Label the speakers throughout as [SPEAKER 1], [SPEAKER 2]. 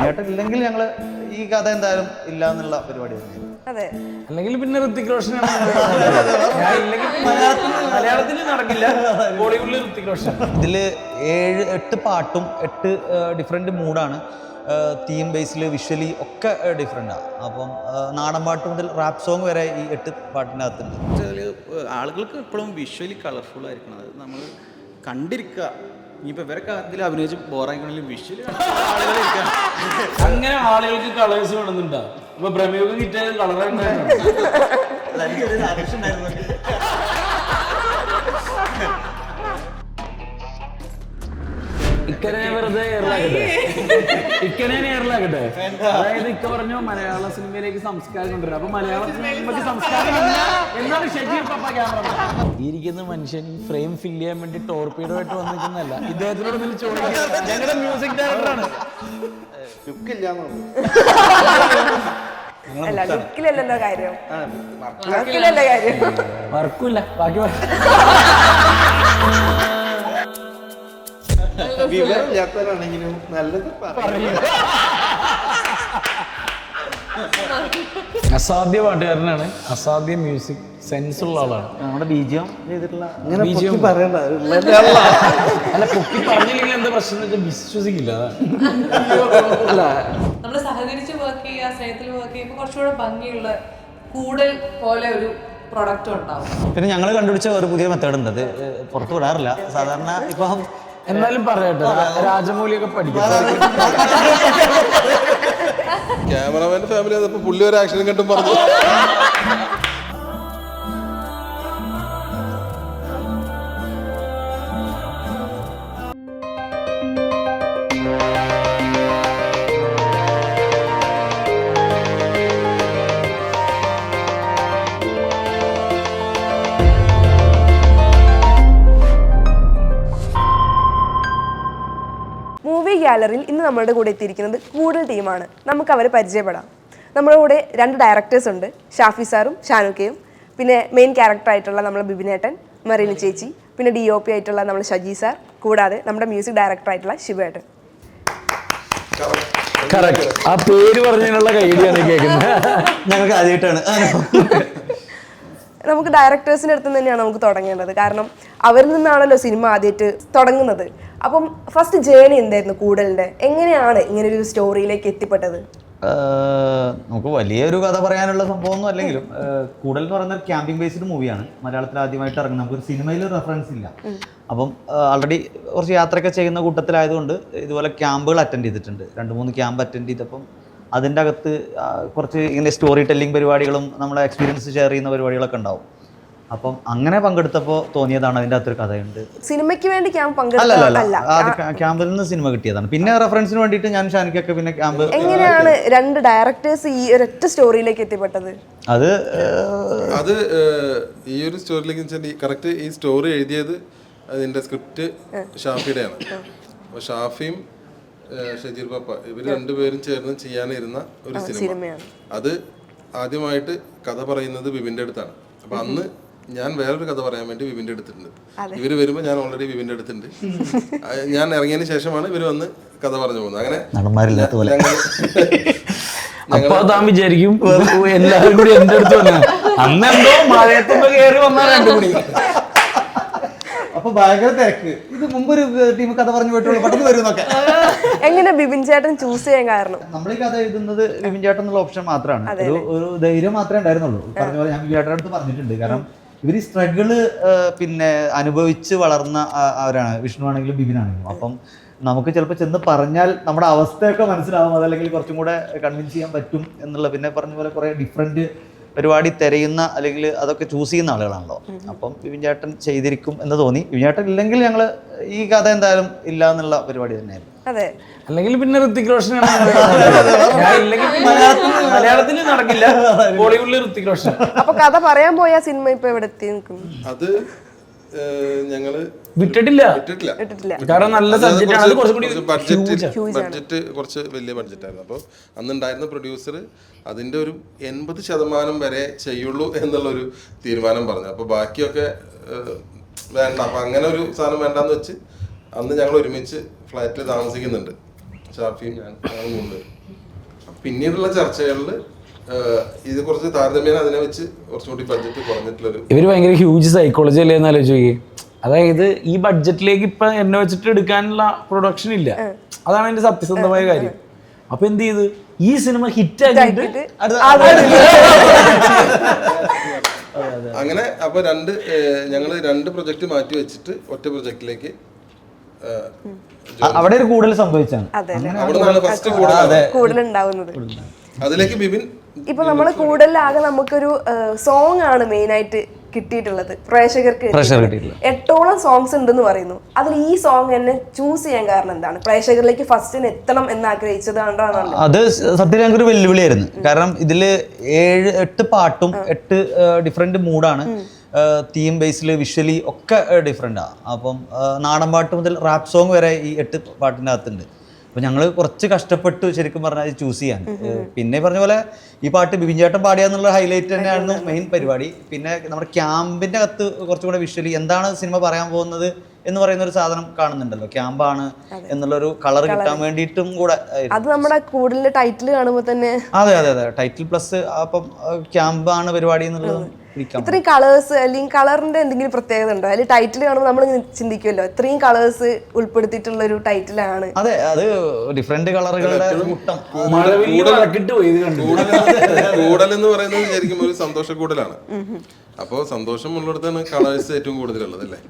[SPEAKER 1] വിനേട്ടൻ ഇല്ലെങ്കിൽ ഞങ്ങൾ ഈ കഥ എന്തായാലും ഇല്ല എന്നുള്ള പരിപാടി തന്നെയാണ്.
[SPEAKER 2] അതെ,
[SPEAKER 3] അല്ലെങ്കിൽ പിന്നെ ഋത്തിക് റോഷനാണ് മലയാളത്തിൽ നടക്കില്ല, ബോളിവുഡിൽ ഋത്തിക് റോഷൻ.
[SPEAKER 1] ഇതിൽ 7-8 പാട്ടും 8 ഡിഫറെൻറ്റ് മൂഡാണ്. തീം ബേസിൽ വിഷ്വലി ഒക്കെ ഡിഫറെൻ്റാണ്. അപ്പം നാടൻ പാട്ട് മുതൽ റാപ്പ് സോങ് വരെ ഈ 8 പാട്ടിൻ്റെ അകത്തുണ്ട്.
[SPEAKER 4] ആളുകൾക്ക് എപ്പോഴും വിഷ്വലി കളർഫുൾ ആയിരിക്കണം. അത് നമ്മൾ കണ്ടിരിക്കുക. ഇനിയിപ്പോൾ ഇവരൊക്കെ അതിൽ അഭിനയിച്ച് ബോറായിക്കണമെങ്കിലും വിഷ്വലി
[SPEAKER 3] അങ്ങനെ ആളുകൾക്ക് കളേഴ്സ് വേണമെന്നുണ്ടോ? ഇപ്പൊ പ്രമേഹം കിട്ടിയാൽ കളറായിട്ടുണ്ടായിരുന്നു. ഇക്കനെ വെറുതെ എയറിലാക്കട്ടെ. അതായത് ഇക്ക പറഞ്ഞു മലയാള സിനിമയിലേക്ക് സംസ്കാരം കൊണ്ടുവരാം. അപ്പൊ മലയാള സിനിമയ്ക്ക് സംസ്കാരം എന്താണ് ഷജീർ പപ്പ ക്യാമറ. ഇരിക്കുന്ന മനുഷ്യൻ ഫ്രെയിം ഫില്ല് ചെയ്യാൻ വേണ്ടി ടോർപീഡോ ആയിട്ട് വന്നിരിക്കുന്നതല്ല. ഇദ്ദേഹത്തിനോട് നിങ്ങൾ ചോദിക്കാം. ഞങ്ങളുടെ മ്യൂസിക് ഡയറക്ടറാണ്.
[SPEAKER 2] അല്ല ലുക്കിലല്ലല്ലോ കാര്യം, വർക്കിലല്ലേ കാര്യം.
[SPEAKER 3] വർക്കുമില്ല, ബാക്കി
[SPEAKER 5] വിവരമില്ലാത്തവരാണെങ്കിലും നല്ലത്
[SPEAKER 3] അസാധ്യ പാട്ടുകാരനാണ്, അസാധ്യ മ്യൂസിക് സെൻസ് ഉള്ള ആളാണ്.
[SPEAKER 1] നമ്മുടെ ബീജിയം ചെയ്തിട്ടുള്ള
[SPEAKER 3] അല്ല പൊക്കി പറഞ്ഞില്ലെങ്കിൽ എന്താ പ്രശ്നം എന്ന് വെച്ചാൽ വിശ്വസിക്കില്ല.
[SPEAKER 6] അല്ല നമ്മൾ സഹകരിച്ച് വർക്ക് ചെയ്യുക, സ്നേഹത്തിൽ വർക്ക് ചെയ്യുമ്പോൾ കുറച്ചുകൂടെ ഭംഗിയുള്ള കൂടുതൽ പോലെ ഒരു പ്രൊഡക്റ്റ് ഉണ്ടാവും.
[SPEAKER 1] പിന്നെ ഞങ്ങൾ കണ്ടുപിടിച്ച ഒരു പുതിയ മെത്തേഡ് ഉണ്ട്. അത് പുറത്തു വിടാറില്ല സാധാരണ. ഇപ്പം
[SPEAKER 3] എന്നാലും പറയട്ടെ, രാജമൗലിയൊക്കെ പഠിക്കും.
[SPEAKER 5] ക്യാമറമാന്റെ ഫാമിലി അതപ്പോ പുള്ളി ഒരു ആക്ഷനും കണ്ടും പറഞ്ഞു.
[SPEAKER 2] മൂവി ഗാലറിയിൽ ഇന്ന് നമ്മളുടെ കൂടെ എത്തിയിരിക്കുന്നത് കൂടുതൽ ടീമാണ്. നമുക്ക് അവരെ പരിചയപ്പെടാം. നമ്മുടെ കൂടെ 2 ഡയറക്ടേഴ്സ് ഉണ്ട്, ഷാഫി സാറും ഷാനുക്കയും. പിന്നെ മെയിൻ ക്യാരക്ടറായിട്ടുള്ള നമ്മളെ ബിബിനേട്ടൻ, മെറീന ചേച്ചി, പിന്നെ DOP ആയിട്ടുള്ള നമ്മൾ ഷജി സാർ, കൂടാതെ നമ്മുടെ മ്യൂസിക് ഡയറക്ടറായിട്ടുള്ള ശിവേട്ടൻ.
[SPEAKER 3] ആ പേര് പറഞ്ഞതിനുള്ള കൈഡിയാണ് കേൾക്കുന്നത്.
[SPEAKER 1] ഞങ്ങൾക്ക് ആദ്യമായിട്ടാണ്.
[SPEAKER 2] നമുക്ക് ഡയറക്ടേഴ്സിൻ്റെ അടുത്ത് തന്നെയാണ് നമുക്ക് തുടങ്ങേണ്ടത്. കാരണം അവരിൽ നിന്നാണല്ലോ സിനിമ ആദ്യമായിട്ട് തുടങ്ങുന്നത്. അപ്പം ഫസ്റ്റ് ജേണി എന്തായിരുന്നു കൂടലിൻ്റെ? എങ്ങനെയാണ് ഇങ്ങനെ ഒരു സ്റ്റോറിയിലേക്ക് എത്തിപ്പെട്ടത്?
[SPEAKER 1] നമുക്ക് വലിയൊരു കഥ പറയാനുള്ള സംഭവമൊന്നും അല്ലെങ്കിലും കൂടൽ എന്ന് പറയുന്ന ഒരു ക്യാമ്പിംഗ് ബേസ്ഡ് മൂവിയാണ്. മലയാളത്തിൽ ആദ്യമായിട്ട് ഇറങ്ങുന്നത്. നമുക്കൊരു സിനിമയിൽ റെഫറൻസ് ഇല്ല. അപ്പം ഓൾറെഡി കുറച്ച് യാത്രയൊക്കെ ചെയ്യുന്ന കൂട്ടത്തിലായതുകൊണ്ട് ഇതുപോലെ ക്യാമ്പുകൾ അറ്റൻഡ് ചെയ്തിട്ടുണ്ട്. 2-3 ക്യാമ്പ് അറ്റൻഡ് ചെയ്തപ്പം അതിൻ്റെ അകത്ത് കുറച്ച് ഇങ്ങനെ സ്റ്റോറി ടെല്ലിംഗ് പരിപാടികളും നമ്മളെ എക്സ്പീരിയൻസ് ഷെയർ ചെയ്യുന്ന പരിപാടികളൊക്കെ ഉണ്ടാവും. അപ്പം അങ്ങനെ പങ്കെടുത്തപ്പോൾ തോന്നിയതാണ് അതിൻ്റെ അകത്തൊരു കഥയുണ്ട്.
[SPEAKER 2] സിനിമയ്ക്ക് വേണ്ടി ക്യാമ്പ്
[SPEAKER 1] ക്യാമ്പിൽ നിന്ന് സിനിമ കിട്ടിയതാണ്. പിന്നെ റെഫറൻസിന് വേണ്ടിയിട്ട് ഞാൻ ഷാനിക്കൊക്കെ പിന്നെ ക്യാമ്പ്.
[SPEAKER 2] എങ്ങനെയാണ് 2 ഡയറക്ടേഴ്സ് ഈ ഒരൊറ്റ സ്റ്റോറിയിലേക്ക് എത്തിപ്പെട്ടത്?
[SPEAKER 1] അത്
[SPEAKER 5] ഈ ഒരു സ്റ്റോറിയിലേക്ക് കറക്റ്റ് ഈ സ്റ്റോറി എഴുതിയത് അതിന്റെ സ്ക്രിപ്റ്റ് ഷാഫിയുടെയാണ്. അപ്പോൾ ഷാഫിയും ഷജീർ പപ്പ ഇവർ 2 പേരും ചേർന്ന് ചെയ്യാനിരുന്ന ഒരു സിനിമയാണ്. അത് ആദ്യമായിട്ട് കഥ പറയുന്നത് ബിബിന്റെ അടുത്താണ്. അപ്പൊ അന്ന് ഞാൻ വേറൊരു കഥ പറയാൻ വേണ്ടി വിവിന്റെ അടുത്തുണ്ട്. ഇവര് വരുമ്പോ ഞാൻ ഓൾറെഡി വിവിന്റെ അടുത്തുണ്ട്. ഞാൻ ഇറങ്ങിയതിന് ശേഷമാണ് ഇവര് വന്ന് കഥ പറഞ്ഞു പോകുന്നത്. അങ്ങനെ
[SPEAKER 3] അപ്പൊ താൻ വിചാരിക്കും എല്ലാവരും കൂടി എന്റെ അടുത്ത് വന്ന അന്നെന്തോ മഴയത്തുമ്പോ കയറി വന്നാൽ 2 കൂടി.
[SPEAKER 1] അപ്പൊ ഭയങ്കര തിരക്ക്. ഇത് മുമ്പൊരു ടീം കഥ പറഞ്ഞു പോയിട്ടുള്ളൂ, പെട്ടെന്ന് വരുന്നൊക്കെ.
[SPEAKER 2] എങ്ങനെ ബിബിൻ ചേട്ടൻ ചൂസ് ചെയ്യാൻ കാരണം?
[SPEAKER 1] നമ്മൾ ഈ കഥ എഴുതുന്നത് ബിബിൻ ചേട്ടൻ എന്നുള്ള ഓപ്ഷൻ മാത്രമാണ്. ഒരു ധൈര്യം മാത്രമേ ഉണ്ടായിരുന്നുള്ളൂ. പറഞ്ഞ പോലെ ഞാൻ ബിബിൻ ചേട്ടൻ്റെ അടുത്ത് പറഞ്ഞിട്ടുണ്ട്. കാരണം ഇവർ ഈ സ്ട്രഗിള് പിന്നെ അനുഭവിച്ച് വളർന്ന അവരാണ്, വിഷ്ണു ആണെങ്കിലും ബിബിൻ ആണെങ്കിലും. അപ്പം നമുക്ക് ചിലപ്പോൾ ചെന്ന് പറഞ്ഞാൽ നമ്മുടെ അവസ്ഥയൊക്കെ മനസ്സിലാവും. അതല്ലെങ്കിൽ കുറച്ചും കൂടെ കൺവിൻസ് ചെയ്യാൻ പറ്റും എന്നുള്ള. പിന്നെ പറഞ്ഞ പോലെ കുറേ ഡിഫറെൻറ്റ് പരിപാടി തിരയുന്ന അല്ലെങ്കിൽ അതൊക്കെ ചൂസ് ചെയ്യുന്ന ആളുകളാണല്ലോ. അപ്പം വിപിൻ ചേട്ടൻ ചെയ്തിരിക്കും എന്ന് തോന്നി. വിപിൻ ചേട്ടൻ ഇല്ലെങ്കിൽ ഞങ്ങൾ ഈ കഥ എന്തായാലും ഇല്ല എന്നുള്ള പരിപാടി തന്നെയായിരുന്നു.
[SPEAKER 2] അതെ,
[SPEAKER 3] അല്ലെങ്കിൽ പിന്നെ ഋത്തിക് റോഷനാണ്. മലയാളത്തിൽ നടക്കില്ല, ബോളിവുഡിൽ ഋത്തിക് റോഷൻ.
[SPEAKER 2] അപ്പൊ കഥ പറയാൻ പോയ സിനിമ ഇപ്പൊ എവിടെ എത്തി നിൽക്കുന്നു?
[SPEAKER 5] അത് ഞങ്ങള്
[SPEAKER 3] വിട്ടിട്ടില്ല. കാരണം നല്ല
[SPEAKER 5] ബഡ്ജറ്റ് കുറച്ച് വലിയ ബഡ്ജറ്റായിരുന്നു. അപ്പോൾ അന്നുണ്ടായിരുന്ന പ്രൊഡ്യൂസർ അതിന്റെ ഒരു 80% വരെ ചെയ്യുള്ളൂ എന്നുള്ളൊരു തീരുമാനം പറഞ്ഞു. അപ്പോൾ ബാക്കിയൊക്കെ വേണ്ട, അപ്പൊ അങ്ങനെ ഒരു സാധനം വേണ്ടാന്ന് വെച്ച് അന്ന് ഞങ്ങൾ ഒരുമിച്ച് ഫ്ലാറ്റിൽ താമസിക്കുന്നുണ്ട്. ഷാഫിയും ഞങ്ങൾ കൊണ്ടുവരും. പിന്നീടുള്ള ചർച്ചകളിൽ ഇത് കുറച്ച് താരതമ്യേന അതിനെ വെച്ച് കുറച്ചുകൂടി ബഡ്ജറ്റ് കുറഞ്ഞിട്ടുള്ളൊരു.
[SPEAKER 3] ഇവര് ഭയങ്കര ഹ്യൂജ് സൈക്കോളജി അല്ലേ എന്ന് ആലോചിക്കുക. അതായത് ഈ ബഡ്ജറ്റിലേക്ക് ഇപ്പൊ എന്നെ വെച്ചിട്ട് എടുക്കാനുള്ള പ്രൊഡക്ഷൻ ഇല്ല, അതാണ് എന്റെ സത്യസന്ധമായ കാര്യം. അപ്പൊ എന്ത് ചെയ്ത് ഈ സിനിമ ഹിറ്റ് ആക്കിയിട്ട്
[SPEAKER 5] അങ്ങനെ അപ്പൊ ഞങ്ങള് 2 പ്രൊജക്ട് മാറ്റി വെച്ചിട്ട് ഒറ്റ പ്രൊജക്റ്റിലേക്ക്
[SPEAKER 1] അവിടെ ഒരു കൂടുതൽ സംഭവിച്ചാണ്.
[SPEAKER 5] അവിടെ ഫസ്റ്റ്
[SPEAKER 2] കൂടുതലുണ്ടാവുന്നത്.
[SPEAKER 5] അതിലേക്ക് ബിബിൻ
[SPEAKER 2] ഇപ്പൊ നമ്മള് കൂടുതലാകെ നമുക്കൊരു സോങ് ആണ് മെയിൻ ആയിട്ട് കിട്ടിയിട്ടുള്ളത് പ്രേക്ഷകർക്ക്. 8ഓളം സോങ്സ് ഉണ്ടെന്ന് പറയുന്നു. അതിൽ ഈ സോങ് എന്നെ ചൂസ് ചെയ്യാൻ കാരണം എന്താണ്? പ്രേക്ഷകരിലേക്ക് ഫസ്റ്റ് എത്തണം എന്ന് ആഗ്രഹിച്ചത് കൊണ്ടാണല്ലോ.
[SPEAKER 1] അത് സത്യത്തിൽ ഞങ്ങൾക്കൊരു വെല്ലുവിളിയായിരുന്നു. കാരണം ഇതില് 7-8 പാട്ടും 8 ഡിഫറെന്റ് മൂഡാണ്. തീം ബേസിൽ വിഷ്വലി ഒക്കെ ഡിഫറെന്റാണ്. അപ്പം നാടൻ പാട്ട് മുതൽ റാപ്പ് സോങ് വരെ ഈ 8 പാട്ടിൻ്റെ അകത്തുണ്ട്. അപ്പോൾ ഞങ്ങൾ കുറച്ച് കഷ്ടപ്പെട്ടു ശരിക്കും പറഞ്ഞാൽ അത് ചൂസ് ചെയ്യാൻ. പിന്നെ പറഞ്ഞ പോലെ ഈ പാട്ട് ബിബിൻ ചേട്ടൻ പാടിയാന്നുള്ള ഹൈലൈറ്റ് തന്നെയായിരുന്നു മെയിൻ പരിപാടി. പിന്നെ നമ്മുടെ ക്യാമ്പിൻ്റെ അകത്ത് കുറച്ചും കൂടെ വിഷ്വലി എന്താണ് സിനിമ പറയാൻ പോകുന്നത് എന്ന് പറയുന്ന ഒരു സാധനം കാണുന്നുണ്ടല്ലോ, ക്യാമ്പാണ് എന്നുള്ളൊരു കളർ കിട്ടാൻ വേണ്ടിയിട്ടും കൂടെ.
[SPEAKER 2] അത് നമ്മുടെ കൂടുതൽ ടൈറ്റിൽ കാണുമ്പോൾ തന്നെ
[SPEAKER 1] അതെ അതെ അതെ ടൈറ്റിൽ പ്ലസ് അപ്പം ക്യാമ്പാണ് പരിപാടി എന്നുള്ളത്.
[SPEAKER 2] ഇത്രയും കളേഴ്സ് അല്ലെങ്കിൽ കളറിന്റെ എന്തെങ്കിലും പ്രത്യേകത ഉണ്ടോ? അതിൽ ടൈറ്റിൽ കാണുമ്പോൾ നമ്മൾ ചിന്തിക്കുമല്ലോ ഇത്രയും കളേഴ്സ് ഉൾപ്പെടുത്തിയിട്ടുള്ള ഒരു ടൈറ്റിലാണ്.
[SPEAKER 1] അതെ, അത് ഡിഫറെന്റ് കളറുകളുടെ കൂട്ടം.
[SPEAKER 5] കൂടൽ എന്ന് പറയുന്നത് ശരിക്കും ഒരു സന്തോഷ കൂടലാണ്. അപ്പോ സന്തോഷമുള്ളിടത്താണ് കളേഴ്സ് ഏറ്റവും കൂടുതലുള്ളത് അല്ലേ?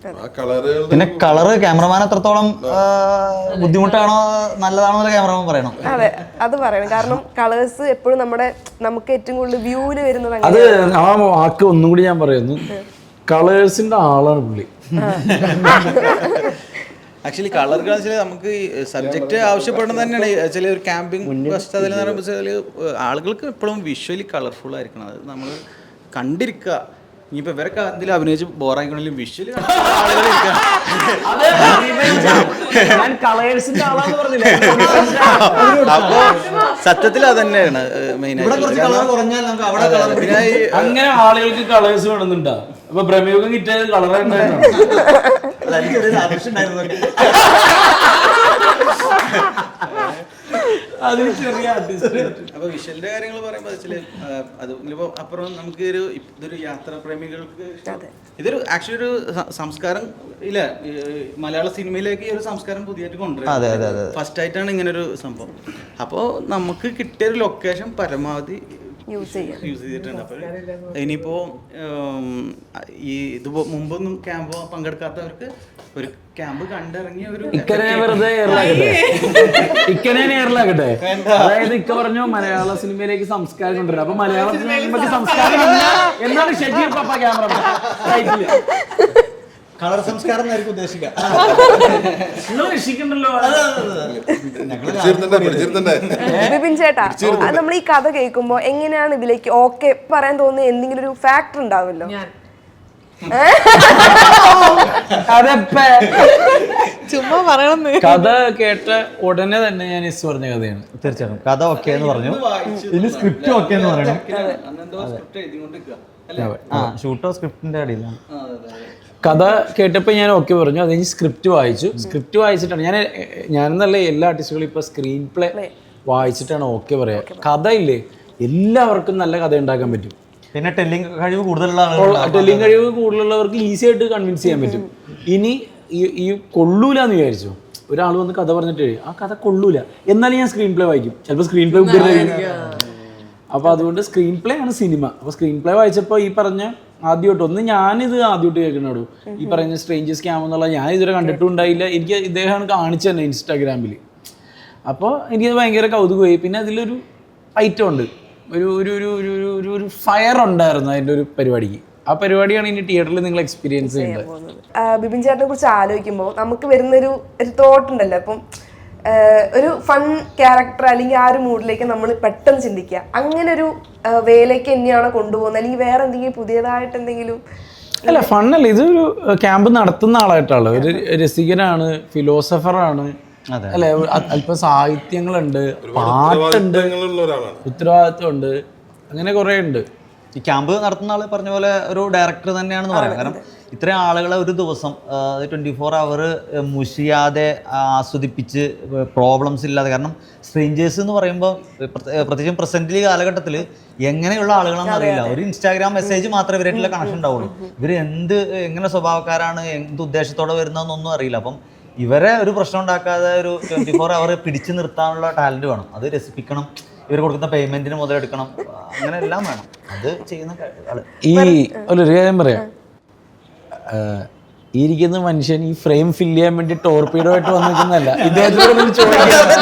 [SPEAKER 5] ആ കളറുകൾ
[SPEAKER 1] പിന്നെ കളറ് ക്യാമറമാൻ എത്രത്തോളം ബുദ്ധിമുട്ടാണോ നല്ലതാണോ ക്യാമറമാൻ പറയണം.
[SPEAKER 2] അതെ, അത് പറയണം. കാരണം കളേഴ്സ് എപ്പോഴും നമുക്ക് ഏറ്റവും കൂടുതൽ വ്യൂവില് വരുന്നത്.
[SPEAKER 3] അത് ആ വാക്ക് ഒന്നും കൂടി ഞാൻ പറയുന്നു, കളേഴ്സിന്റെ ആളാണ് പുള്ളി.
[SPEAKER 4] ആക്ച്വലി കളറുകൾ വെച്ചാൽ നമുക്ക് സബ്ജക്റ്റ് ആവശ്യപ്പെടുന്നത് തന്നെയാണ്. ചില ഒരു ക്യാമ്പിംഗ് പശ്ചാത്തലം എന്ന് പറയുമ്പോൾ ആളുകൾക്ക് എപ്പോഴും വിഷ്വലി കളർഫുൾ ആയിരിക്കണം. അത് നമ്മൾ കണ്ടിരിക്കുക. ഇനിയിപ്പോൾ ഇവരൊക്കെ അതിൽ അഭിനയിച്ച് ബോറായിക്കണമെങ്കിലും വിഷ്വലി അപ്പോ സത്യത്തിൽ അത് തന്നെയാണ് മെയിനായിട്ട്.
[SPEAKER 3] അങ്ങനെ ആളുകൾക്ക് കളേഴ്സ് വേണമെന്നുണ്ടോ? അപ്പൊ ബ്രഹ്മയുഗം കിട്ടിയത് കളറായിരുന്നു.
[SPEAKER 4] അപ്പൊ വിഷ്വലിന്റെ കാര്യങ്ങൾ പറയുമ്പോൾ അത് ഇപ്പൊ അപ്പുറം നമുക്ക് ഇതൊരു യാത്രാപ്രേമികൾക്ക് ഇതൊരു ആക്ച്വലി ഒരു സംസ്കാരം ഇല്ല, മലയാള സിനിമയിലേക്ക് ഈ ഒരു സംസ്കാരം പുതിയതായിട്ട് കൊണ്ടുവരുന്നത് ഫസ്റ്റ് ആയിട്ടാണ് ഇങ്ങനെ ഒരു സംഭവം. അപ്പോൾ നമുക്ക് കിട്ടിയ ഒരു ലൊക്കേഷൻ പരമാവധി യൂസ് ചെയ്തിട്ടുണ്ട്. അപ്പോൾ ഇനിയിപ്പോൾ ഇത് മുമ്പൊന്നും ക്യാമ്പ് പങ്കെടുക്കാത്തവർക്ക് ഒരു ക്യാമ്പ് കണ്ടിറങ്ങിയ ഒരു
[SPEAKER 3] ഇക്കനെ അതായത് ഇക്ക പറഞ്ഞു മലയാള സിനിമയിലേക്ക് സംസ്കാരം കൊണ്ടുവരാം. അപ്പൊ മലയാള സിനിമയ്ക്ക് സംസ്കാരം എന്നാണ് ഷജീർ പപ്പ ക്യാമറ
[SPEAKER 1] കളർ സംസ്കാരം എന്നായിരിക്കും ഉദ്ദേശിക്കുക.
[SPEAKER 3] നിങ്ങൾ രക്ഷിക്കണ്ടല്ലോ.
[SPEAKER 2] ബിപിൻ ചേട്ടാ, നമ്മൾ ഈ കഥ കേൾക്കുമ്പോ എങ്ങനെയാണ് ഇതിലേക്ക് ഓക്കെ പറയാൻ തോന്നുന്ന എന്തെങ്കിലും ഒരു ഫാക്ടർ ഉണ്ടാവുമല്ലോ?
[SPEAKER 6] ചുമ്മാ പറയണം.
[SPEAKER 3] കഥ കേട്ട ഉടനെ തന്നെ ഞാൻ ഇസ് പറഞ്ഞ കഥയാണ്.
[SPEAKER 1] തീർച്ചയായിട്ടും കഥ ഓക്കെ എന്ന് പറഞ്ഞു. ഇനി സ്ക്രിപ്റ്റ് ഓക്കെ എന്ന് പറയണം. ഷൂട്ടോ സ്ക്രിപ്റ്റിന്റെ അടിയിലാണ്.
[SPEAKER 3] കഥ കേട്ടപ്പോൾ ഞാൻ ഓക്കെ പറഞ്ഞു. അത് കഴിഞ്ഞ് സ്ക്രിപ്റ്റ് വായിച്ചു. സ്ക്രിപ്റ്റ് വായിച്ചിട്ടാണ് ഞാനെന്നല്ല എല്ലാ ആർട്ടിസ്റ്റുകളും ഇപ്പോൾ സ്ക്രീൻ പ്ലേ വായിച്ചിട്ടാണ് ഓക്കെ പറയാ. കഥ ഇല്ലേ, എല്ലാവർക്കും നല്ല കഥ ഉണ്ടാക്കാൻ പറ്റും.
[SPEAKER 1] പിന്നെ ടെല്ലിംഗ് കഴിവ് കൂടുതലുള്ള
[SPEAKER 3] കൂടുതലുള്ളവർക്ക് ഈസി ആയിട്ട് കൺവിൻസ് ചെയ്യാൻ പറ്റും. ഇനി ഈ കൊള്ളൂല എന്ന് വിചാരിച്ചു ഒരാൾ വന്ന് കഥ പറഞ്ഞിട്ട് ആ കഥ കൊള്ളൂല, എന്നാലും ഞാൻ സ്ക്രീൻ പ്ലേ വായിക്കും. ചിലപ്പോൾ സ്ക്രീൻ പ്ലേ അപ്പോൾ അതുകൊണ്ട് സ്ക്രീൻ പ്ലേ ആണ് സിനിമ. അപ്പോൾ സ്ക്രീൻ പ്ലേ വായിച്ചപ്പോൾ ഈ പറഞ്ഞ ആദ്യമായിട്ട് ഞാനിത് ആദ്യമായിട്ട് കേൾക്കണോടൂ ഈ പറയുന്ന സ്ട്രേഞ്ചേഴ്സ് ക്യാമ്പ് എന്നുള്ള ഞാൻ ഇതുവരെ കണ്ടിട്ടും ഉണ്ടായില്ല. എനിക്ക് ഇദ്ദേഹമാണ് കാണിച്ചു തന്നെ ഇൻസ്റ്റാഗ്രാമിൽ. അപ്പോൾ എനിക്കത് ഭയങ്കര കൗതുകമായി. പിന്നെ അതിലൊരു ഐറ്റം ഉണ്ട്, ഒരു ഒരു ഒരു ഒരു ഒരു ഒരു ഫയർ ഉണ്ടായിരുന്നു അതിൻ്റെ ഒരു പരിപാടിക്ക്. ആ പരിപാടിയാണ് ഇനി തിയേറ്ററിൽ നിങ്ങൾ എക്സ്പീരിയൻസ് ചെയ്യുന്നത്.
[SPEAKER 2] ബിപിൻ ചേട്ടനെ കുറിച്ച് ആലോചിക്കുമ്പോൾ നമുക്ക് വരുന്നൊരു തോട്ട് ഉണ്ടല്ലോ, അപ്പം ഒരു ഫൺ ക്യാരക്ടർ അല്ലെങ്കിൽ ആ ഒരു മൂഡിലേക്ക് നമ്മൾ പെട്ടെന്ന് ചിന്തിക്കുക. അങ്ങനെ ഒരു വേലേക്ക് തന്നെയാണോ കൊണ്ടുപോകുന്നത്, അല്ലെങ്കിൽ വേറെ എന്തെങ്കിലും പുതിയതായിട്ട് എന്തെങ്കിലും?
[SPEAKER 3] അല്ല, ഫണ്ണല്ല, ഇതൊരു ക്യാമ്പ് നടത്തുന്ന ആളായിട്ടാണ്. ഒരു രസികനാണ്, ഫിലോസഫറാണ്, അല്ലെ, അല്പം സാഹിത്യങ്ങളുണ്ട്, പാട്ടുണ്ട്, ഉത്തരവാദിത്വമുണ്ട്, അങ്ങനെ കുറെ ഉണ്ട്.
[SPEAKER 1] ഈ ക്യാമ്പ് നടത്തുന്ന ആള് പറഞ്ഞ പോലെ ഒരു ഡയറക്ടർ തന്നെയാണെന്ന് പറയാം. കാരണം ഇത്രയും ആളുകളെ ഒരു ദിവസം 24 അവർ മുഷിയാതെ ആസ്വദിപ്പിച്ച് പ്രോബ്ലംസ് ഇല്ലാതെ, കാരണം സ്ട്രേഞ്ചേഴ്സ് എന്ന് പറയുമ്പോൾ പ്രത്യേകിച്ചും പ്രസന്റ് കാലഘട്ടത്തിൽ എങ്ങനെയുള്ള ആളുകളാണെന്ന് അറിയില്ല. ഒരു ഇൻസ്റ്റാഗ്രാം മെസ്സേജ് മാത്രമേ ഇവരായിട്ടുള്ള കണക്ഷൻ ഉണ്ടാവുള്ളൂ. ഇവർ എങ്ങനെ സ്വഭാവക്കാരാണ്, എന്ത് ഉദ്ദേശത്തോടെ വരുന്നതെന്നൊന്നും അറിയില്ല. അപ്പം ഇവരെ ഒരു പ്രശ്നം ഉണ്ടാക്കാതെ ഒരു 24 അവർ പിടിച്ചു നിർത്താനുള്ള ടാലന്റ് വേണം. അത് രസിപ്പിക്കണം, ഇവർ കൊടുക്കുന്ന പേയ്മെന്റിന് മുതലെടുക്കണം, അങ്ങനെ എല്ലാം വേണം. അത് ചെയ്യുന്ന ആള്.
[SPEAKER 3] ഈ ഒരു കാര്യം പറയാം, ഈ ഇരിക്കുന്ന മനുഷ്യൻ ഈ ഫ്രെയിം ഫില്ല് ചെയ്യാൻ വേണ്ടി ടോർപീഡോ ആയിട്ട് വന്നിരിക്കുന്നതല്ല, ഇദ്ദേഹത്തോട്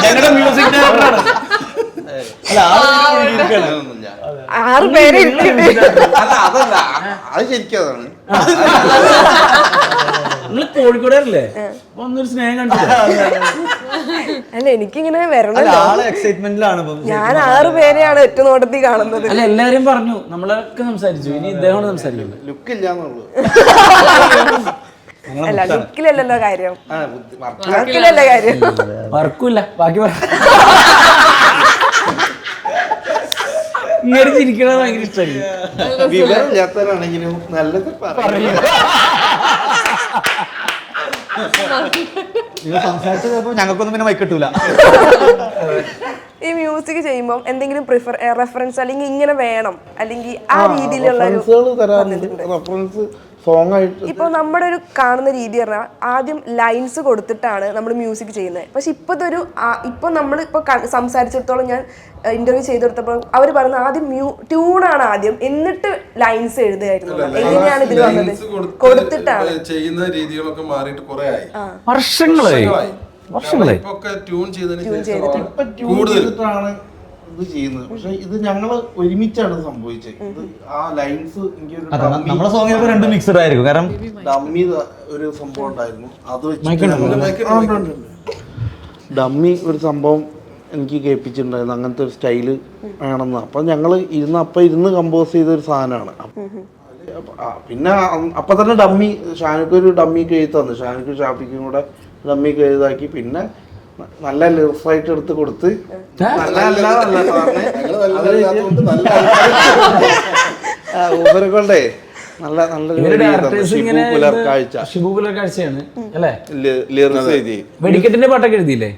[SPEAKER 3] ഞങ്ങളുടെ മ്യൂസിക് ഡയറക്ടറാണ്. അല്ല,
[SPEAKER 2] 6 പേര്
[SPEAKER 7] അല്ല അതല്ല, അത് ശരിക്കും അതാണ്.
[SPEAKER 3] നിങ്ങൾ കോഴിക്കോടല്ലേ അപ്പൊ ഒന്നൊരു സ്നേഹം കണ്ടില്ല?
[SPEAKER 2] അല്ല, എനിക്കിങ്ങനെ വരണല്ലോ.
[SPEAKER 1] ആള് എക്സൈറ്റ്മെന്റിലാണ് ഇപ്പം.
[SPEAKER 2] ഞാൻ 6 പേരെയാണ് ഒറ്റ നോട്ടത്തിൽ കാണുന്നത്.
[SPEAKER 3] അല്ല, എല്ലാരും പറഞ്ഞു, നമ്മളൊക്കെ സംസാരിച്ചു, ഇനി ഇദ്ദേഹമാണ് സംസാരിക്കുന്നത്.
[SPEAKER 7] ലുക്ക് ഇല്ലാന്നുള്ളൂ.
[SPEAKER 2] അല്ല, ലുക്കിലല്ലല്ലോ കാര്യം,
[SPEAKER 7] ആ, ബുദ്ധി
[SPEAKER 2] വർക്കിലല്ലേ കാര്യം.
[SPEAKER 3] വർക്കുമില്ല, ബാക്കി ഇങ്ങനെ ചിരിക്കണത് ഭയങ്കര ഇഷ്ടമായിരിക്കും.
[SPEAKER 7] വിവരം ഇല്ലാത്തവരാണെങ്കിലും നല്ലത് പറയും.
[SPEAKER 1] നിങ്ങൾ സംസാരിച്ചപ്പോ ഞങ്ങൾക്കൊന്നും പിന്നെ മൈക്ക് കിട്ടൂല.
[SPEAKER 2] ഈ മ്യൂസിക് ചെയ്യുമ്പോൾ എന്തെങ്കിലും റെഫറൻസ് അല്ലെങ്കിൽ ഇങ്ങനെ വേണം അല്ലെങ്കിൽ ആ രീതിയിലുള്ള
[SPEAKER 7] റെഫറൻസ് സോങ് ആയിട്ട്
[SPEAKER 2] ഇപ്പൊ നമ്മുടെ ഒരു കാണുന്ന രീതി പറഞ്ഞാൽ ആദ്യം ലൈൻസ് കൊടുത്തിട്ടാണ് നമ്മൾ മ്യൂസിക് ചെയ്യുന്നത്. പക്ഷെ ഇപ്പൊ നമ്മൾ ഇപ്പൊ സംസാരിച്ചിടത്തോളം, ഞാൻ ഇന്റർവ്യൂ ചെയ്തെടുത്തപ്പോൾ അവർ പറഞ്ഞ ആദ്യം ട്യൂണാണ് ആദ്യം, എന്നിട്ട് ലൈൻസ് എഴുതുകയായിരുന്നു. എങ്ങനെയാണ് ഇതിൽ വന്നത്? കൊടുത്തിട്ടാണ്
[SPEAKER 5] ചെയ്യുന്ന രീതികളൊക്കെ മാറിയിട്ട് കുറെ ആയി,
[SPEAKER 3] വർഷങ്ങളായി.
[SPEAKER 5] ഇപ്പൊക്കെ ട്യൂൺ ചെയ്തതിന് ശേഷം
[SPEAKER 7] ഇപ്പൊ ട്യൂൺ ചെയ്തിട്ടാണ് ഇത് ചെയ്യുന്നത്. പക്ഷെ ഇത് ഞങ്ങള് ഒരുമിച്ചാണ് സംഭവിച്ചത്. ഇത് ആ ലൈൻസ്
[SPEAKER 1] നമ്മളെ സോങ് രണ്ടും മിക്സഡ് ആയിരിക്കും. കാരണം
[SPEAKER 7] ഡമ്മി ഒരു സംഭവം ഉണ്ടായിരുന്നു, അത് വെച്ചിട്ട് ഡമ്മി ഒരു സംഭവം എനിക്ക് കേൾപ്പിച്ചിട്ടുണ്ടായിരുന്നു. അങ്ങനത്തെ ഒരു സ്റ്റൈല് വേണമെന്ന്. അപ്പം ഞങ്ങൾ ഇരുന്ന് കമ്പോസ് ചെയ്തൊരു സാധനമാണ്. പിന്നെ അപ്പം തന്നെ ഡമ്മി ഷാനുക്ക് ഒരു ഡമ്മിക്ക് എഴുതി തന്നു. ഷാനുക്ക് ഷാഫിക്കും കൂടെ ഡമ്മിക്ക് എഴുതാക്കി. പിന്നെ നല്ല ലിറിക്സായിട്ട് എടുത്ത് കൊടുത്ത് ഊബറെ കൊണ്ടേ
[SPEAKER 3] വെടിക്കെട്ടിന്റെ പാട്ടൊക്കെ എഴുതിയില്ലേ?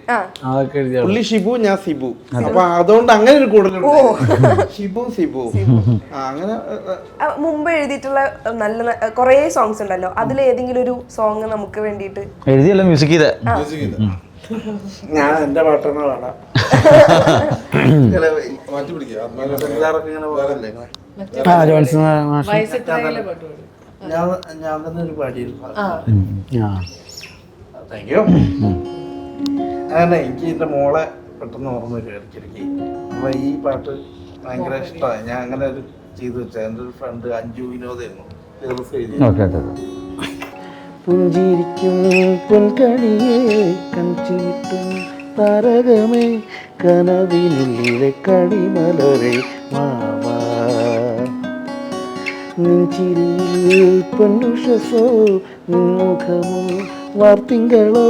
[SPEAKER 3] അതൊക്കെ എഴുതിയ
[SPEAKER 7] പുള്ളി ഷിബു, ഞാൻ സിബു. അപ്പൊ അതുകൊണ്ട് അങ്ങനെ ഒരു കൂടുതലുണ്ട്. ഷിബു സിബു അങ്ങനെ.
[SPEAKER 2] മുമ്പ് എഴുതിയിട്ടുള്ള നല്ല കുറേ സോങ്സ് ഉണ്ടല്ലോ, അതിലേതെങ്കിലും ഒരു സോങ് നമുക്ക് വേണ്ടിയിട്ട്
[SPEAKER 1] എഴുതിയല്ല മ്യൂസിക് ചെയ്ത.
[SPEAKER 7] ഞാൻ എന്റെ പാട്ടെന്നെ പാടാം.
[SPEAKER 5] മാറ്റി പിടിക്കുക.
[SPEAKER 7] ഇങ്ങനെ പോകാനല്ലേ ഞാൻ തന്നെ ഒരു പാടിയിരുന്നു. Thank you. അങ്ങനെ എനിക്ക് എന്റെ മോളെ പെട്ടെന്ന് ഓർമ്മ വരും ഇടയ്ക്കിടയ്ക്ക്. അപ്പൊ ഈ പാട്ട് ഭയങ്കര ഇഷ്ടമായി. ഞാൻ അങ്ങനെ ഒരു ചെയ്തു വെച്ചാൽ എൻ്റെ ഒരു ഫ്രണ്ട് അഞ്ജു വിനോദായിരുന്നു പുഞ്ചിരിക്കും പൊൻകണിയെ കൺചീട്ടും താരകമേ കനവിനുള്ളിലെ കണിമലരെ മാവാ നിൻചിരിയിൽ പൊന്നുഷസോ നിൻമുഖമോ വാർത്തിങ്കളോ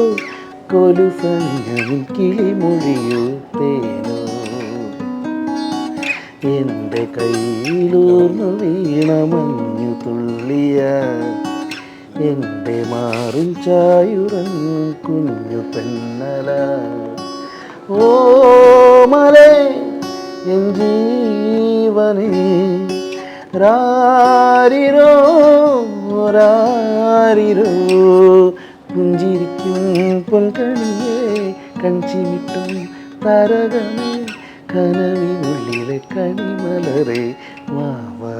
[SPEAKER 7] കൊലുസണിയും കിളിമൊഴിയോ തേനോ എൻ്റെ കയ്യിലൂർന്നു വീണ മഞ്ഞു തുള്ളിയ എൻ്റെ മാറിൽ ചായുറങ്ങും കുഞ്ഞു പെണ്ണല ഓ മലേ എൻ ജീവനേ രാരിരോ രാരിരോ പുഞ്ചിരിക്കും പൊൻകണിയെ കൺചിമിട്ടും താരകമേ കനവിനുള്ളിലെ കണിമലരെ മാവാ.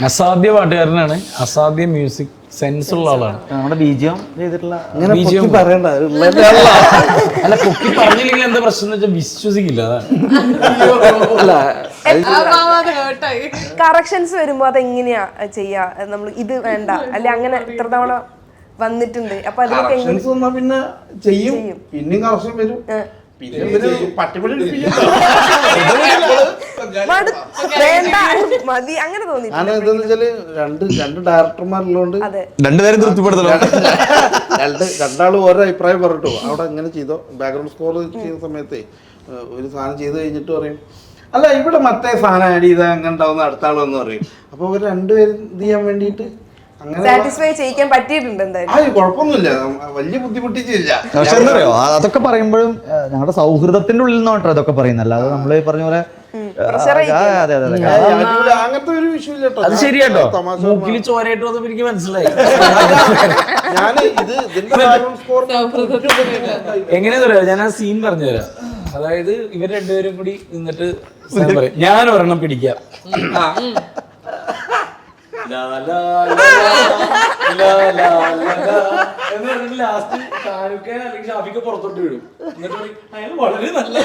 [SPEAKER 3] അസാധ്യ പാട്ടുകാരനാണ്, അസാധ്യ മ്യൂസിക് സെൻസ് ഉള്ള ആളാണ്.
[SPEAKER 1] നമ്മുടെ ബീജിയം ചെയ്തിട്ടുള്ള
[SPEAKER 7] പറയണ്ട.
[SPEAKER 3] അല്ല, പൊക്കി പറഞ്ഞില്ലെങ്കിൽ എന്താ പ്രശ്നം എന്ന് വെച്ചാൽ വിശ്വസിക്കില്ല.
[SPEAKER 2] കറക്ഷൻസ് വരുമ്പോ അതെങ്ങനെയാ ചെയ്യാ? നമ്മൾ ഇത് വേണ്ട അല്ലെ, അങ്ങനെ ഇത്ര തവണ വന്നിട്ടുണ്ട്. അപ്പൊ അതിലൊക്കെ
[SPEAKER 7] പിന്നെ ചെയ്യും, പിന്നെയും കറക്ഷൻ വരും. പട്ടിപ്പടി
[SPEAKER 2] വേണ്ട മതി അങ്ങനെ തോന്നി.
[SPEAKER 7] കാരണം എന്താന്ന് വെച്ചാല് രണ്ട് ഡയറക്ടർമാരുള്ളതുകൊണ്ട്
[SPEAKER 1] രണ്ടുപേരും തൃപ്തിപ്പെടുത്തണം.
[SPEAKER 7] രണ്ടാളും ഓരോ അഭിപ്രായം പറഞ്ഞിട്ടോ അവിടെ ഇങ്ങനെ ചെയ്തോ. ബാക്ക്ഗ്രൗണ്ട് സ്കോർ ചെയ്യുന്ന സമയത്ത് ഒരു സാധനം ചെയ്ത് കഴിഞ്ഞിട്ട് പറയും അല്ല ഇവിടെ മറ്റേ സാധനം ആഡ് ചെയ്താൽ അങ്ങനെ ഉണ്ടാവുന്ന അടുത്ത ആളെന്ന് പറയും. അപ്പോൾ ഇവർ രണ്ടുപേരും ഇത് ചെയ്യാൻ വേണ്ടിയിട്ട് അങ്ങനെ
[SPEAKER 2] സാറ്റിസ്ഫൈ ചെയ്യിക്കാൻ പറ്റിയിട്ടുണ്ട് എന്തായാലും.
[SPEAKER 7] കുഴപ്പമൊന്നുമില്ല, വലിയ ബുദ്ധിമുട്ടിച്ചില്ല.
[SPEAKER 1] പക്ഷെ എന്താ അറിയോ, അതൊക്കെ പറയുമ്പോഴും ഞങ്ങളുടെ സൗഹൃദത്തിന്റെ ഉള്ളിൽ നിന്നോട്ടോ അതൊക്കെ പറയുന്നത്, അല്ലാതെ നമ്മള് പറഞ്ഞ പോലെ അതെ
[SPEAKER 7] അങ്ങനത്തെ ഒരു വിഷയമില്ല കേട്ടോ.
[SPEAKER 3] അത് ശരിയാട്ടോ,
[SPEAKER 7] തമാശ
[SPEAKER 3] മൂക്കിൽ ചോരയിട്ട് വന്നപ്പോ എനിക്ക് മനസ്സിലായി.
[SPEAKER 7] ഞാൻ ഇതിന്റെ ബാക്ക്ഗ്രൗണ്ട് സ്കോർ
[SPEAKER 3] എങ്ങനെയാ പറയാ, ഞാൻ ആ സീൻ പറഞ്ഞു തരാം. അതായത് ഇവർ രണ്ടുപേരും കൂടി നിന്നിട്ട് പറയും ഞാൻ ഒരെണ്ണം പിടിക്കാം, ലാസ്റ്റ് ഷാരൂഖ് അല്ലെങ്കിൽ ഷാഫിക്ക് പുറത്തോട്ട് വിടും. എന്നിട്ട് അയാൾ വളരെ നല്ല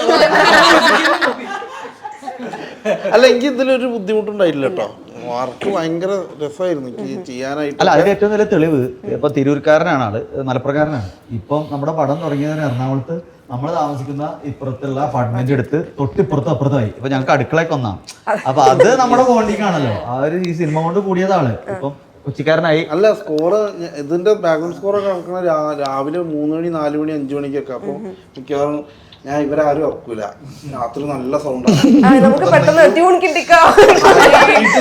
[SPEAKER 7] അല്ല, എനിക്ക് ഇതിലൊരു ബുദ്ധിമുട്ടുണ്ടായില്ല കേട്ടോ. വർക്ക് ഭയങ്കര രസമായിരുന്നു ചെയ്യാനായിട്ട്.
[SPEAKER 1] അല്ല, അതിന്റെ ഏറ്റവും വലിയ തെളിവ് ഇപ്പൊ തിരൂർക്കാരനാണ് ആള്, മലപ്പുറക്കാരനാണ്. ഇപ്പം നമ്മുടെ പടം തുടങ്ങിയതിന് എറണാകുളത്ത് നമ്മൾ താമസിക്കുന്ന ഇപ്പുറത്തുള്ള അപ്പാർട്ട്മെന്റ് എടുത്ത് തൊട്ടിപ്പുറത്തും അപ്പുറത്തായി. ഇപ്പൊ ഞങ്ങൾക്ക് അടുക്കളയൊക്കെ ഒന്നാണ്. അപ്പൊ അത് നമ്മുടെ ബോണ്ടിങ് ആണല്ലോ. ആ ഒരു ഈ സിനിമ കൊണ്ട് കൂടിയതാണ്. ഇപ്പം കൊച്ചിക്കാരനായി.
[SPEAKER 7] അല്ല, സ്കോറ് ഇതിന്റെ ബാക്ക്ഗ്രൗണ്ട് സ്കോറൊക്കെ നടക്കുന്ന രാവിലെ 3 മണി 4 മണി 5 മണിക്കൊക്കെ. അപ്പോൾ മിക്കവാറും ഞാൻ ഇവരാരും ഉറക്കൂല, രാത്രി നല്ല സൗണ്ടാണ്.
[SPEAKER 2] നമുക്ക് പെട്ടെന്ന് ട്യൂൺ കിട്ടിക്കോ.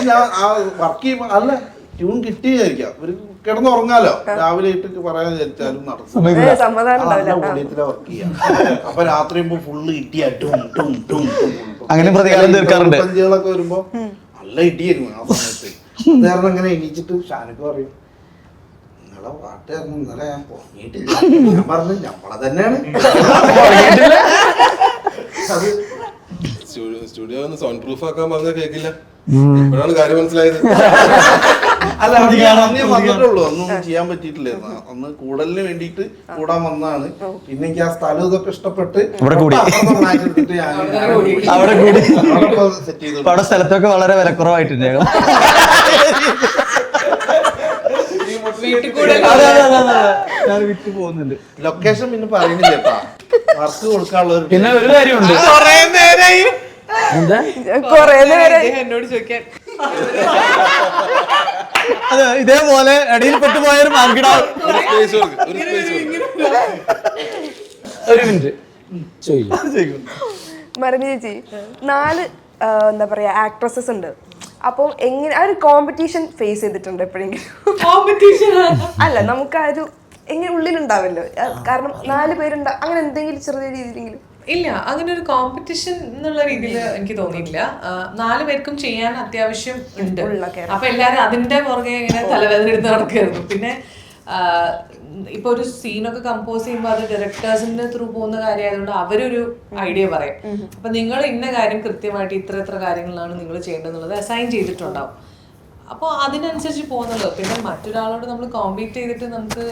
[SPEAKER 7] ഞാൻ ആ വർക്ക് ചെയ്യുമ്പോ അല്ല ട്യൂൺ കിട്ടിയായിരിക്കാം, ഇവര് കിടന്നുറങ്ങാലോ, രാവിലെ ഇട്ട് പറയാൻ വിചാരിച്ചാലും നടക്കും. വർക്ക് ചെയ്യാം. അപ്പൊ രാത്രി ഫുള്ള് ഇട്ടിയാ
[SPEAKER 1] അങ്ങനെ പ്രതികാരം തീർക്കാറുണ്ട്.
[SPEAKER 7] പഞ്ചുകളൊക്കെ വരുമ്പോ നല്ല ഇടിയായിരുന്നു ആ സമയത്ത്. കാരണം ഇങ്ങനെ എണീച്ചിട്ട് ഷാനൊക്കെ പറയും, നിങ്ങളെ പാട്ടുകാരനും ഇന്നലെ ഞാൻ പൊങ്ങിയിട്ടില്ല. ഞാൻ പറഞ്ഞു നമ്മളെ തന്നെയാണ്.
[SPEAKER 5] അത് സ്റ്റുഡിയോ ഒന്ന് സൗണ്ട് പ്രൂഫ് ആക്കാൻ പറഞ്ഞാൽ കേൾക്കില്ല. ഇപ്പോഴാണ് കാര്യം മനസ്സിലായത്.
[SPEAKER 7] അല്ല, അന്ന് വന്നിട്ടുള്ളൂ, ഒന്നും ചെയ്യാൻ പറ്റിയിട്ടില്ലായിരുന്നു. അന്ന് കൂടലിന് വേണ്ടിയിട്ട് കൂടാൻ വന്നതാണ്. പിന്നെ എനിക്ക് ആ സ്ഥലം ഇതൊക്കെ ഇഷ്ടപ്പെട്ട്
[SPEAKER 1] അവിടെ കൂടി
[SPEAKER 7] സെറ്റ് ചെയ്തു.
[SPEAKER 1] അവിടെ സ്ഥലത്തൊക്കെ വളരെ വിലക്കുറവായിട്ടുണ്ട്. ഞാൻ വിട്ടു പോകുന്നുണ്ട്.
[SPEAKER 7] ലൊക്കേഷൻ പിന്നെ പറയുന്നില്ല കേട്ടാ, വർക്ക് കൊടുക്കാനുള്ള.
[SPEAKER 3] പിന്നെ ഒരു കാര്യമുണ്ട്, എന്താ
[SPEAKER 2] കൊറേ നേരം
[SPEAKER 6] എന്നോട് ചോദിക്കാൻ
[SPEAKER 1] അതെ, ഇതേപോലെ ഇടയിൽ പെട്ടുപോയൊരു മാർക്കിടാവും.
[SPEAKER 3] ഒരു മിനിറ്റ് ചോദിക്കും.
[SPEAKER 2] മറിഞ്ഞ ചേച്ചി, 4 എന്താ പറയാ ആക്ട്രസസ് ഉണ്ട്. അപ്പോൾ എങ്ങനെ ആ ഒരു കോമ്പറ്റീഷൻ ഫേസ് ചെയ്തിട്ടുണ്ട് എപ്പോഴെങ്കിലും?
[SPEAKER 6] കോമ്പറ്റീഷൻ
[SPEAKER 2] അല്ല, നമുക്ക് ആ ഒരു എങ്ങനെ ഉള്ളിലുണ്ടാവല്ലോ, കാരണം 4 പേരുണ്ട്, അങ്ങനെ എന്തെങ്കിലും ചെറിയ രീതിയിലെങ്കിലും?
[SPEAKER 6] ഇല്ല, അങ്ങനെ ഒരു കോമ്പറ്റീഷൻ എന്നുള്ള രീതിയിൽ എനിക്ക് തോന്നിയില്ല. 4 പേർക്കും ചെയ്യാൻ അത്യാവശ്യം ഉണ്ട്. അപ്പൊ എല്ലാരും അതിന്റെ പുറകെ ഇങ്ങനെ തലവേദന എടുത്ത് നടക്കായിരുന്നു. പിന്നെ ഇപ്പൊ ഒരു സീനൊക്കെ കമ്പോസ് ചെയ്യുമ്പോൾ അത് ഡയറക്ടേഴ്സിന്റെ ത്രൂ പോകുന്ന കാര്യമായതുകൊണ്ട് അവരൊരു ഐഡിയ പറയും. അപ്പൊ നിങ്ങൾ ഇന്ന കാര്യം കൃത്യമായിട്ട് ഇത്ര കാര്യങ്ങളാണ് നിങ്ങൾ ചെയ്യേണ്ടതെന്നുള്ളത് അസൈൻ ചെയ്തിട്ടുണ്ടാവും. അപ്പോൾ അതിനനുസരിച്ച് പോകുന്നുള്ളൂ. പിന്നെ മറ്റൊരാളോട് നമ്മൾ കോമ്പീറ്റ് ചെയ്തിട്ട് നമുക്ക്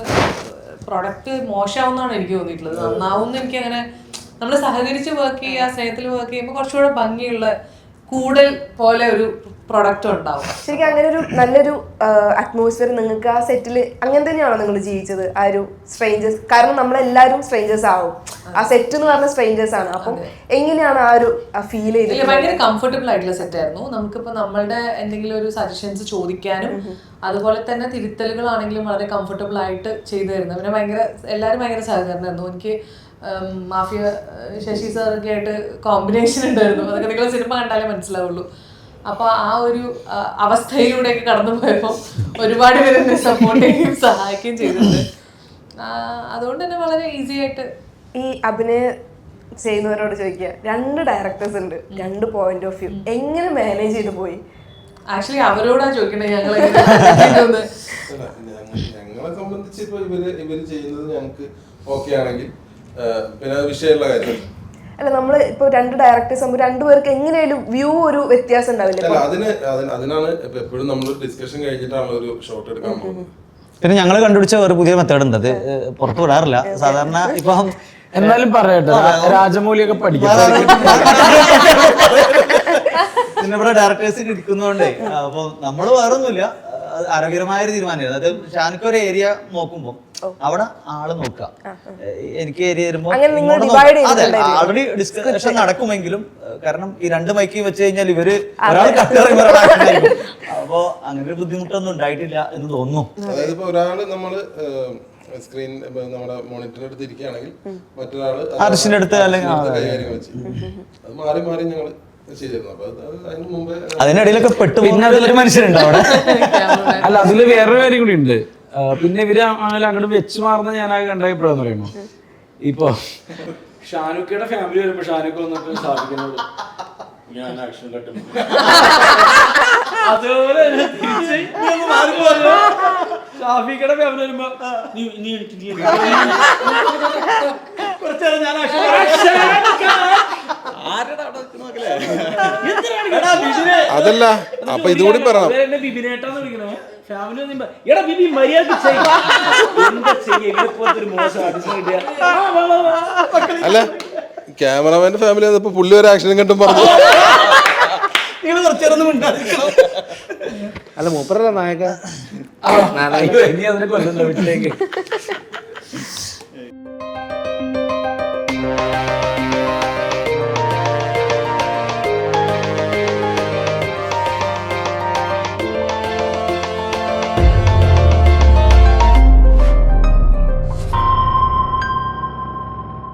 [SPEAKER 6] പ്രൊഡക്റ്റ് മോശമാവുന്നതാണ് എനിക്ക് തോന്നിയിട്ടുള്ളത്. നന്നാവുമെന്ന് എനിക്ക് അങ്ങനെ, നമ്മൾ സഹകരിച്ച് വർക്ക് ചെയ്യുക, സ്നേഹത്തിൽ വർക്ക് ചെയ്യുമ്പോൾ കുറച്ചുകൂടെ ഭംഗിയുള്ള കൂടൽ പോലെ ഒരു പ്രൊഡക്റ്റ് ഉണ്ടാവും.
[SPEAKER 2] ശരിക്കും അങ്ങനെ ഒരു നല്ലൊരു അറ്റ്മോസ്ഫിയർ നിങ്ങൾക്ക് ആ സെറ്റിൽ അങ്ങനെ തന്നെയാണോ നിങ്ങൾ ജീവിച്ചത്? ആ ഒരു സ്ട്രേഞ്ചേഴ്സ്, കാരണം നമ്മളെല്ലാവരും സ്ട്രേഞ്ചേഴ്സ് ആവും, ആ സെറ്റ് എന്ന് പറഞ്ഞ സ്ട്രേഞ്ചേഴ്സ് ആണ്. അപ്പം എങ്ങനെയാണ് ആ ഒരു ഫീൽ ചെയ്തത്?
[SPEAKER 6] ഭയങ്കര കംഫർട്ടബിൾ ആയിട്ടുള്ള സെറ്റ് ആയിരുന്നു. നമുക്കിപ്പോൾ നമ്മളുടെ എന്തെങ്കിലും ഒരു സജഷൻസ് ചോദിക്കാനും അതുപോലെ തന്നെ തിരുത്തലുകളാണെങ്കിലും വളരെ കംഫർട്ടബിൾ ആയിട്ട് ചെയ്തു തരുന്നത്. പിന്നെ എല്ലാവരും ഭയങ്കര സഹകരണമായിരുന്നു. എനിക്ക് മാഫിയ ശശി സാറൊക്കെ ആയിട്ട് കോമ്പിനേഷൻ ഉണ്ടായിരുന്നു. അതൊക്കെ നിങ്ങൾ സിനിമ കണ്ടാലേ മനസ്സിലാവുള്ളൂ. അപ്പോൾ ആ ഒരു അവസ്ഥയിലൂടെയൊക്കെ കടന്നു പോയപ്പോൾ ഒരുപാട് പേര് എന്നെ സപ്പോർട്ട് ചെയ്യുകയും സഹായിക്കുകയും ചെയ്തിട്ടുണ്ട്. അതുകൊണ്ട് തന്നെ വളരെ ഈസി ആയിട്ട്.
[SPEAKER 2] ഈ അഭിനയം ചെയ്യുന്നവരോട് ചോദിക്കുക, 2 ഡയറക്ടേഴ്സ് ഉണ്ട്, 2 പോയിന്റ് ഓഫ് വ്യൂ, എങ്ങനെ മാനേജ് ചെയ്ത് പോയി?
[SPEAKER 6] ആക്ച്വലി അവരോടാ ചോദിക്കണേ. ഞങ്ങളെ
[SPEAKER 5] സംബന്ധിച്ച് ഇപ്പൊ ഇവര് ചെയ്യുന്നത് ഞങ്ങൾക്ക് ഓക്കെ ആണെങ്കിൽ പിന്നെ വിഷയമുള്ള കാര്യം.
[SPEAKER 2] അല്ല, നമ്മള് ഇപ്പൊ 2 ഡയറക്ടേഴ്സ് ആകുമ്പോൾ 2 പേർക്ക് എങ്ങനെയാലും വ്യൂ ഒരു വ്യത്യാസം ഉണ്ടാവില്ല.
[SPEAKER 5] അതിനാണ് എപ്പോഴും നമ്മൾ ഡിസ്കഷൻ കഴിഞ്ഞിട്ടാണ് ഒരു ഷോട്ട് എടുക്കാൻ പോകുന്നത്.
[SPEAKER 1] പിന്നെ ഞങ്ങൾ കണ്ടുപിടിച്ച ഒരു പുതിയ മെത്തേഡ് ഉണ്ട്, അത് പുറത്തു വിടാറില്ല സാധാരണ. ഇപ്പം
[SPEAKER 3] എന്നാലും പറയട്ടെ, രാജമൗലിയൊക്കെ പഠിക്കാം.
[SPEAKER 1] പിന്നെ ഇവിടെ ഡയറക്ടേഴ്സ് ഇരിക്കുന്നതുകൊണ്ടേ അപ്പൊ നമ്മള് വേറൊന്നുമില്ല, ആരോഗ്യകരമായ ഒരു തീരുമാനമായിരുന്നു. അത് ഷാനക്ക് ഒരു ഏരിയ നോക്കുമ്പോ അവിടെ ആള് നോക്കാം, എനിക്ക് ഏരിയ വരുമ്പോ ആൾറെഡി ഡിസ്കഷൻ നടക്കുമെങ്കിലും, കാരണം ഈ 2 മൈക്ക് വെച്ച് കഴിഞ്ഞാൽ ഇവര് ഒരാൾ കട്ടറിയും. അപ്പോ അങ്ങനെ ഒരു ബുദ്ധിമുട്ടൊന്നും ഉണ്ടായിട്ടില്ല എന്ന് തോന്നുന്നു.
[SPEAKER 5] അതായത് ഇപ്പൊ ഒരാള് നമ്മള് സ്ക്രീൻ നമ്മുടെ മോണിറ്ററിന്റെ അടുത്ത് ഇരിക്കുകയാണെങ്കിൽ മറ്റൊരാള്
[SPEAKER 1] ആർട്ടിസ്റ്റിന്റെ അടുത്ത് അല്ലെങ്കിൽ
[SPEAKER 5] കൈകാര്യം വെച്ച് അത് മാറി ഞങ്ങള് ശരിയായിരുന്നു. അപ്പൊ അതിന് മുമ്പേ
[SPEAKER 1] അതിനിടയിലൊക്കെ പെട്ടു പിന്നെ അതിലൊരു മനുഷ്യനുണ്ട് അവിടെ.
[SPEAKER 3] അല്ല അതില് വേറൊരു കാര്യം കൂടി ഉണ്ട്. പിന്നെ ഇവര് ആണെങ്കിലും അങ്ങോട്ട് വെച്ച് മാറുന്ന ഞാൻ ആ കണ്ട എപ്പോഴാന്ന് പറയുമ്പോ ഇപ്പൊ ഷാനുക്കയുടെ ഫാമിലി വരുമ്പോ ഷാനുക്ക വന്നിട്ട് ഷാഫിക്കിനോട് ഞാൻ ആക്ഷൻ കട്ടും അതുപോലെ ഷാഫിക്കയുടെ ഫാമിലി വരുമ്പോ നീ
[SPEAKER 5] അതല്ല അപ്പൊ ഇതുകൂടി പറയണം.
[SPEAKER 3] ബിബിനേട്ടാന്ന് വിളിക്കണേ ഫാമിലി എടാ ബിബി മര്യാദ
[SPEAKER 5] അല്ല ക്യാമറമാന്റെ ഫാമിലി വന്നപ്പോ പുള്ളി ഒരു ആക്ഷനും കണ്ടും പറഞ്ഞു.
[SPEAKER 7] അല്ല മൂപ്പരല്ല നായക
[SPEAKER 3] ഇനി അതിനെ കൊല്ലണ്ട വീട്ടിലേക്ക്.